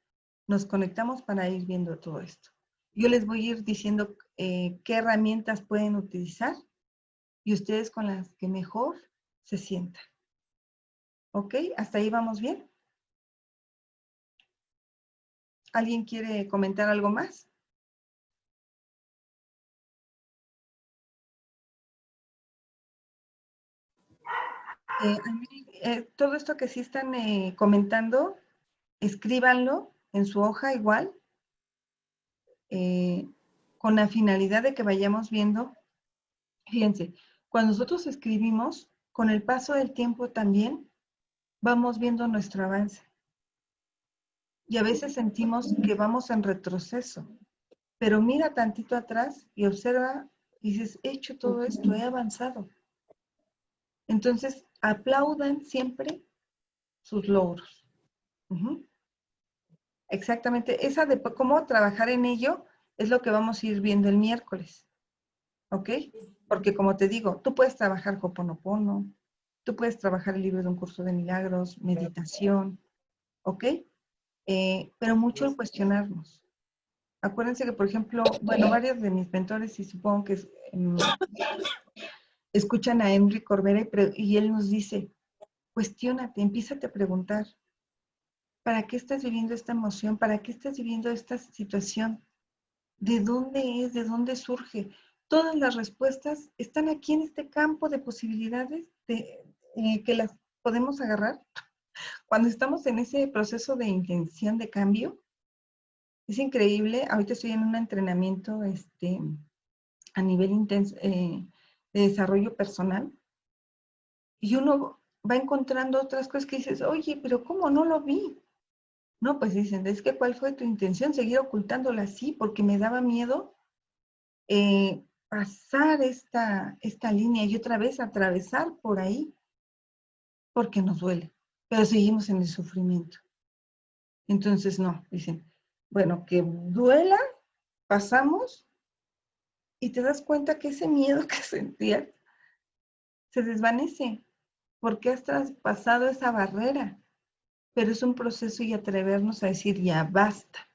nos conectamos para ir viendo todo esto. Yo les voy a ir diciendo qué herramientas pueden utilizar y ustedes con las que mejor se sientan. ¿Ok? ¿Hasta ahí vamos bien? ¿Alguien quiere comentar algo más? Todo esto que sí están comentando, escríbanlo en su hoja igual, con la finalidad de que vayamos viendo. Fíjense, cuando nosotros escribimos, con el paso del tiempo también vamos viendo nuestro avance. Y a veces sentimos que vamos en retroceso, pero mira tantito atrás y observa y dices, he hecho todo esto, he avanzado. Entonces, aplaudan siempre sus logros. Uh-huh. Exactamente, esa de cómo trabajar en ello es lo que vamos a ir viendo el miércoles, ¿ok? Porque como te digo, tú puedes trabajar Ho'oponopono, tú puedes trabajar el libro de un curso de milagros, meditación, ¿ok? Pero mucho el cuestionarnos. Acuérdense que, por ejemplo, bueno, varios de mis mentores, y supongo que escuchan a Henry Corbera y él nos dice, cuestiónate, empiézate a preguntar, ¿para qué estás viviendo esta emoción? ¿Para qué estás viviendo esta situación? ¿De dónde es? ¿De dónde surge? Todas las respuestas están aquí en este campo de posibilidades que las podemos agarrar. Cuando estamos en ese proceso de intención de cambio, es increíble. Ahorita estoy en un entrenamiento a nivel intenso, de desarrollo personal y uno va encontrando otras cosas que dices, oye, pero ¿cómo no lo vi? No, pues dicen, es que ¿cuál fue tu intención? Seguir ocultándola así porque me daba miedo pasar esta línea y otra vez atravesar por ahí porque nos duele, pero seguimos en el sufrimiento. Entonces, no, dicen, bueno, que duela, pasamos y te das cuenta que ese miedo que sentías se desvanece porque has traspasado esa barrera, pero es un proceso y atrevernos a decir ya basta.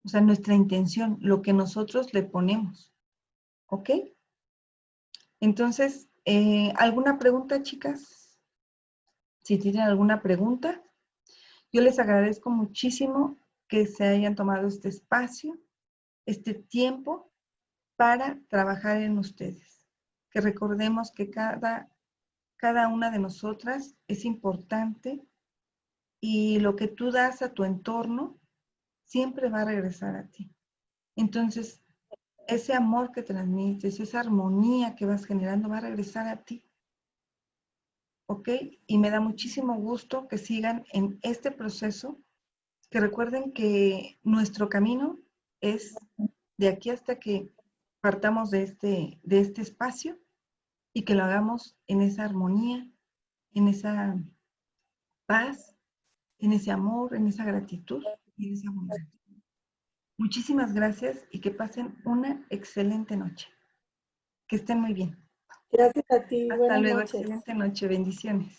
O sea, nuestra intención, lo que nosotros le ponemos, ¿ok? Entonces, ¿alguna pregunta, chicas? Si tienen alguna pregunta, yo les agradezco muchísimo que se hayan tomado este espacio, este tiempo para trabajar en ustedes. Que recordemos que cada una de nosotras es importante y lo que tú das a tu entorno siempre va a regresar a ti. Entonces, ese amor que transmites, esa armonía que vas generando va a regresar a ti. ¿Ok? Y me da muchísimo gusto que sigan en este proceso, que recuerden que nuestro camino es de aquí hasta que partamos de este espacio y que lo hagamos en esa armonía, en esa paz, en ese amor, en esa gratitud y en esa bondad. Muchísimas gracias y que pasen una excelente noche. Que estén muy bien. Gracias a ti. Hasta Buenas luego, noches. excelente noche. Bendiciones.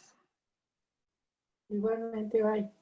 Igualmente, bye.